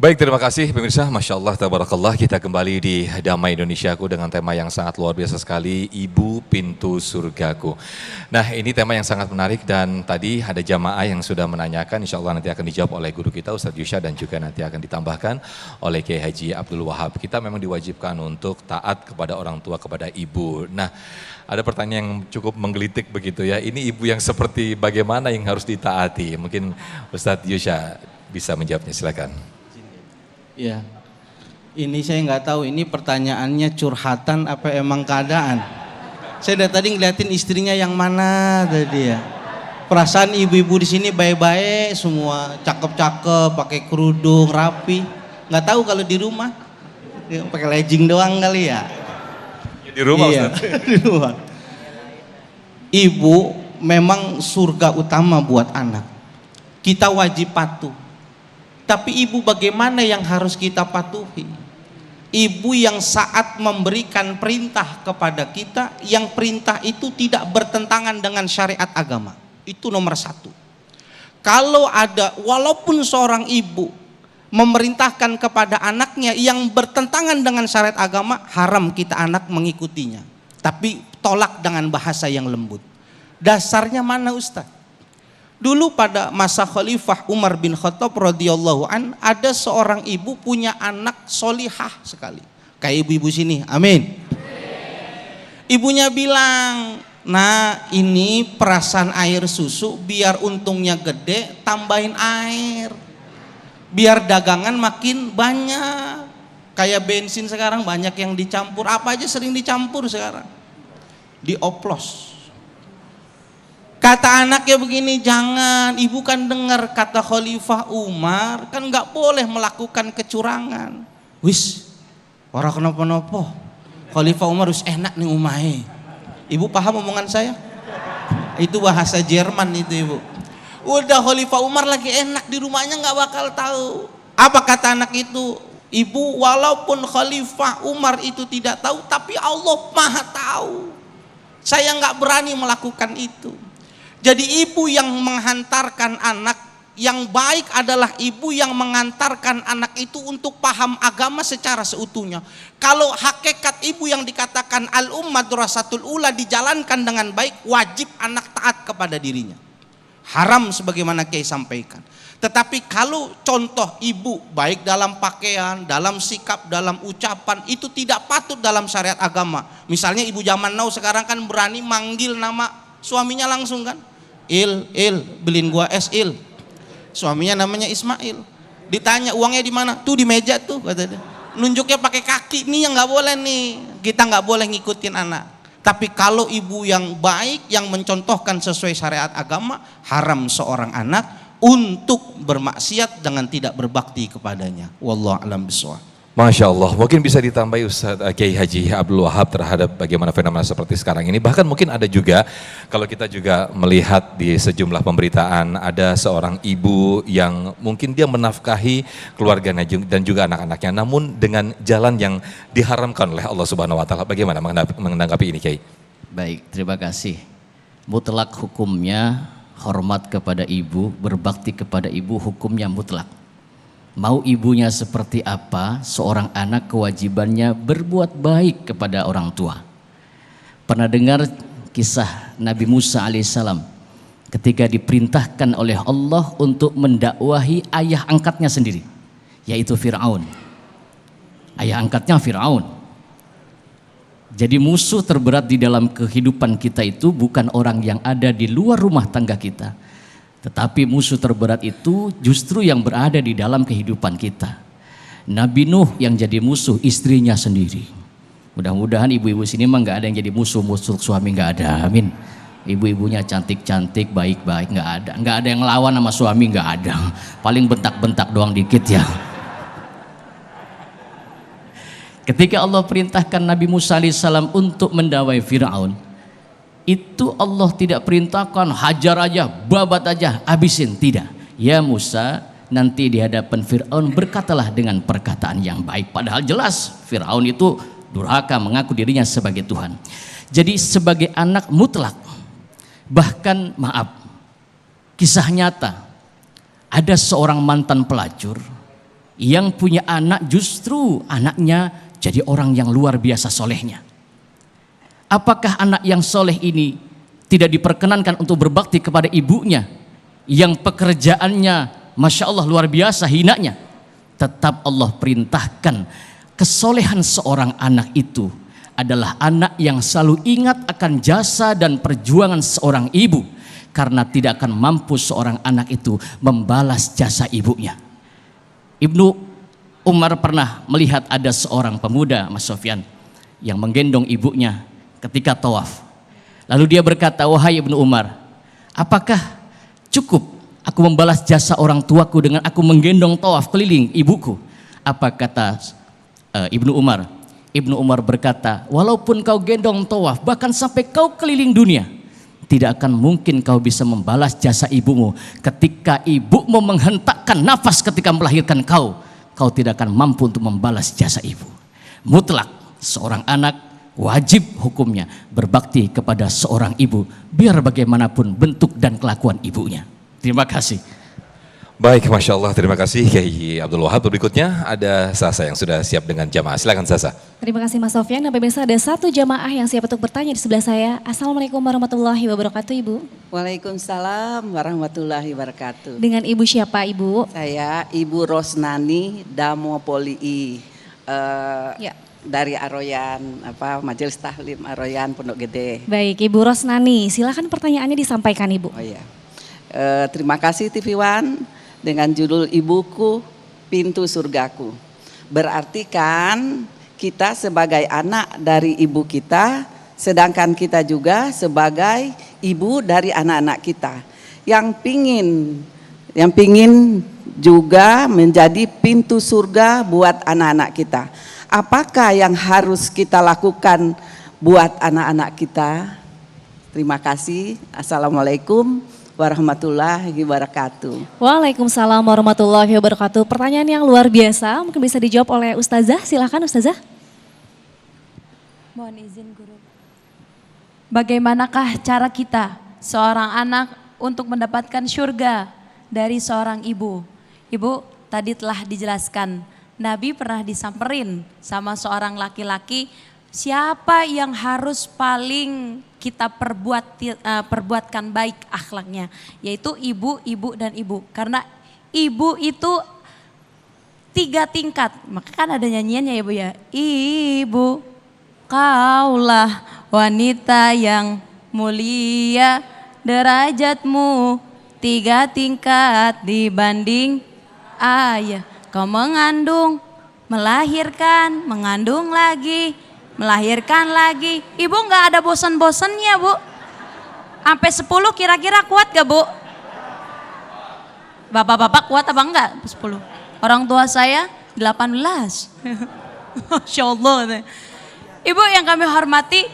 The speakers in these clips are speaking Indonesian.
Baik, terima kasih pemirsa. Masya Allah, tabarakallah. Kita kembali di Damai Indonesiaku dengan tema yang sangat luar biasa sekali, Ibu Pintu Surgaku. Nah, ini tema yang sangat menarik dan tadi ada jamaah yang sudah menanyakan, insya Allah nanti akan dijawab oleh guru kita Ustadz Yusha dan juga nanti akan ditambahkan oleh Kiai Haji Abdul Wahab. Kita memang diwajibkan untuk taat kepada orang tua, kepada ibu. Nah, ada pertanyaan yang cukup menggelitik begitu ya, ini ibu yang seperti bagaimana yang harus ditaati? Mungkin Ustadz Yusha bisa menjawabnya, silakan. Ya, ini saya nggak tahu ini pertanyaannya curhatan apa emang keadaan. Saya dari tadi ngeliatin istrinya yang mana tadi ya. Perasaan ibu-ibu di sini baik-baik semua, cakep-cakep, pakai kerudung, rapi. Nggak tahu kalau di rumah, pakai legging doang kali ya. Di rumah iya, di rumah. Ibu memang surga utama buat anak. Kita wajib patuh. Tapi ibu bagaimana yang harus kita patuhi? Ibu yang saat memberikan perintah kepada kita, yang perintah itu tidak bertentangan dengan syariat agama. Itu nomor satu. Kalau ada, walaupun seorang ibu memerintahkan kepada anaknya yang bertentangan dengan syariat agama, haram kita anak mengikutinya. Tapi tolak dengan bahasa yang lembut. Dasarnya mana Ustaz? Dulu pada masa Khalifah Umar bin Khattab radhiyallahu an, ada seorang ibu punya anak solihah sekali. Kayak ibu-ibu sini, amin. Ibunya bilang, nah ini perasan air susu biar untungnya gede, tambahin air. Biar dagangan makin banyak. Kayak bensin sekarang banyak yang dicampur, apa aja sering dicampur sekarang. Dioplos. Kata anaknya begini, jangan, ibu kan dengar kata Khalifah Umar, kan nggak boleh melakukan kecurangan. Wis, orang kenapa-napa, Khalifah Umar harus enak nih umahe. Ibu paham omongan saya? Itu bahasa Jerman itu ibu. Udah Khalifah Umar lagi enak di rumahnya nggak bakal tahu. Apa kata anak itu? Ibu, walaupun Khalifah Umar itu tidak tahu, tapi Allah Maha tahu. Saya nggak berani melakukan itu. Jadi ibu yang menghantarkan anak, yang baik adalah ibu yang mengantarkan anak itu untuk paham agama secara seutuhnya. Kalau hakikat ibu yang dikatakan al-ummah durasatul ula dijalankan dengan baik, wajib anak taat kepada dirinya. Haram sebagaimana Kiai sampaikan. Tetapi kalau contoh ibu baik dalam pakaian, dalam sikap, dalam ucapan itu tidak patut dalam syariat agama. Misalnya ibu zaman now sekarang kan berani manggil nama suaminya langsung kan. Il, beliin gua es Il. Suaminya namanya Ismail. Ditanya uangnya di mana? Tuh di meja tuh kata dia. Nunjuknya pakai kaki, nih yang nggak boleh nih. Kita nggak boleh ngikutin anak. Tapi kalau ibu yang baik yang mencontohkan sesuai syariat agama, haram seorang anak untuk bermaksiat dengan tidak berbakti kepadanya. Wallahu a'lam bishawab. Masya Allah, mungkin bisa ditambahi Ustadz Kiai Haji Abdul Wahab terhadap bagaimana fenomena seperti sekarang ini. Bahkan mungkin ada juga, kalau kita juga melihat di sejumlah pemberitaan, ada seorang ibu yang mungkin dia menafkahi keluarganya dan juga anak-anaknya, namun dengan jalan yang diharamkan oleh Allah Subhanahu Wa Taala. Bagaimana menanggapi ini, Kiai? Baik, terima kasih. Mutlak hukumnya hormat kepada ibu, berbakti kepada ibu, hukumnya mutlak. Mau ibunya seperti apa, seorang anak kewajibannya berbuat baik kepada orang tua. Pernah dengar kisah Nabi Musa alaihissalam ketika diperintahkan oleh Allah untuk mendakwahi ayah angkatnya sendiri, yaitu Fir'aun. Ayah angkatnya Fir'aun. Jadi musuh terberat di dalam kehidupan kita itu bukan orang yang ada di luar rumah tangga kita, tetapi musuh terberat itu justru yang berada di dalam kehidupan kita. Nabi Nuh yang jadi musuh istrinya sendiri. Mudah-mudahan ibu-ibu sini mah nggak ada yang jadi musuh suami, nggak ada, amin. Ibu-ibunya cantik-cantik, baik-baik, nggak ada yang ngelawan sama suami, nggak ada. Paling bentak-bentak doang dikit ya. Ketika Allah perintahkan Nabi Musa alaihissalam untuk mendawai Fir'aun, itu Allah tidak perintahkan hajar aja, babat aja, habisin, tidak. Ya Musa, nanti di hadapan Fir'aun berkatalah dengan perkataan yang baik. Padahal jelas Fir'aun itu durhaka, mengaku dirinya sebagai Tuhan. Jadi sebagai anak mutlak, bahkan maaf, kisah nyata, ada seorang mantan pelacur Yang punya anak justru anaknya jadi orang yang luar biasa solehnya. Apakah anak yang soleh ini tidak diperkenankan untuk berbakti kepada ibunya yang pekerjaannya Masya Allah luar biasa hinanya? Tetap Allah perintahkan kesolehan seorang anak itu adalah anak yang selalu ingat akan jasa dan perjuangan seorang ibu, karena tidak akan mampu seorang anak itu membalas jasa ibunya. Ibnu Umar pernah melihat ada seorang pemuda, Mas Sofyan, yang menggendong ibunya ketika tawaf. Lalu dia berkata, wahai Ibnu Umar, apakah cukup aku membalas jasa orang tuaku dengan aku menggendong tawaf keliling ibuku? Apa kata Ibnu Umar? Ibnu Umar berkata, walaupun kau gendong tawaf, bahkan sampai kau keliling dunia, tidak akan mungkin kau bisa membalas jasa ibumu. Ketika ibumu menghentakkan nafas ketika melahirkan kau, kau tidak akan mampu untuk membalas jasa ibu. Mutlak seorang anak wajib hukumnya berbakti kepada seorang ibu, biar bagaimanapun bentuk dan kelakuan ibunya. Terima kasih. Baik, Masya Allah, terima kasih Kiai Abdul Wahab. Berikutnya ada Sasa yang sudah siap dengan jamaah. Silakan Sasa. Terima kasih Mas Sofyan. Dan pemirsa, ada satu jamaah yang siap untuk bertanya di sebelah saya. Assalamualaikum warahmatullahi wabarakatuh, Ibu. Waalaikumsalam warahmatullahi wabarakatuh. Dengan Ibu siapa, Ibu? Saya Ibu Rosnani Damopolii Ya. dari Aroyan, Majelis Tahlim Aroyan Pondok Gede. Baik, Ibu Rosnani, silakan pertanyaannya disampaikan, Ibu. Oh iya. Terima kasih TV One dengan judul Ibuku Pintu Surgaku. Berarti kan kita sebagai anak dari ibu kita, sedangkan kita juga sebagai ibu dari anak-anak kita yang pingin juga menjadi pintu surga buat anak-anak kita. Apakah yang harus kita lakukan buat anak-anak kita? Terima kasih. Assalamualaikum warahmatullahi wabarakatuh. Waalaikumsalam warahmatullahi wabarakatuh. Pertanyaan yang luar biasa, mungkin bisa dijawab oleh Ustazah. Silakan Ustazah. Mohon izin guru. Bagaimanakah cara kita seorang anak untuk mendapatkan surga dari seorang ibu? Ibu tadi telah dijelaskan, Nabi pernah disamperin sama seorang laki-laki, siapa yang harus paling kita perbuatkan baik akhlaknya, yaitu ibu, ibu, dan ibu. Karena ibu itu 3 tingkat, maka kan ada nyanyiannya ya Bu ya. Ibu, kaulah wanita yang mulia, derajatmu 3 tingkat dibanding ayah. Kau mengandung, melahirkan, mengandung lagi, melahirkan lagi. Ibu nggak ada bosan-bosannya Bu. Sampai 10 kira-kira kuat gak Bu? Bapak-bapak kuat apa enggak? 10. Orang tua saya 18. Masya Allah. Ibu yang kami hormati,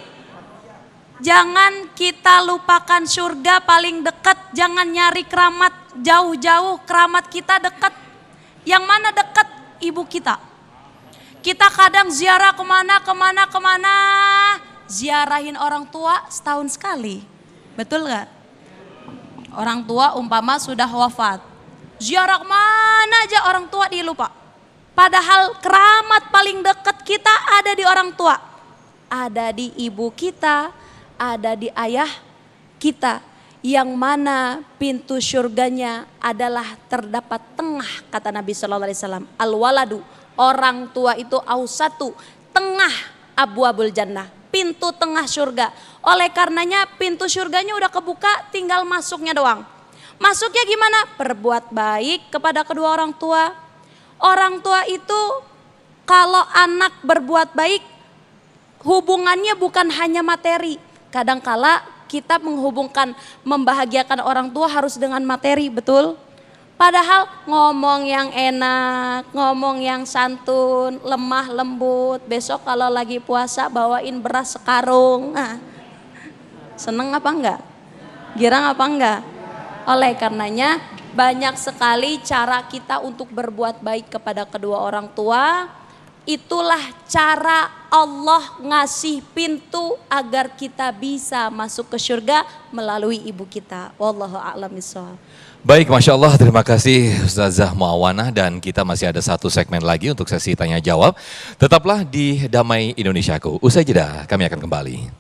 jangan kita lupakan surga paling dekat. Jangan nyari keramat jauh-jauh, keramat kita dekat. Yang mana dekat? Ibu kita. Kita kadang ziarah kemana, ziarahin orang tua setahun sekali. Betul gak? Orang tua umpama sudah wafat. Ziarah kemana aja orang tua dilupa. Padahal keramat paling dekat kita ada di orang tua. Ada di ibu kita, ada di ayah kita. Yang mana pintu surganya adalah terdapat tengah, kata Nabi SAW. Al-waladu, orang tua itu ausatu, tengah abwabul jannah, pintu tengah surga. Oleh karenanya pintu surganya udah kebuka, tinggal masuknya doang. Masuknya gimana? Berbuat baik kepada kedua orang tua. Orang tua itu kalau anak berbuat baik, hubungannya bukan hanya materi. Kadangkala kita menghubungkan membahagiakan orang tua harus dengan materi, betul? Padahal ngomong yang enak, ngomong yang santun, lemah lembut. Besok kalau lagi puasa bawain beras sekarung. Nah, seneng apa enggak? Girang apa enggak? Oleh karenanya banyak sekali cara kita untuk berbuat baik kepada kedua orang tua. Itulah cara Allah ngasih pintu agar kita bisa masuk ke surga melalui ibu kita. Wallahu a'lam bishawab. Baik, Masya Allah, terima kasih Ustazah Muawana, dan kita masih ada satu segmen lagi untuk sesi tanya jawab. Tetaplah di Damai Indonesiaku. Usai jeda, kami akan kembali.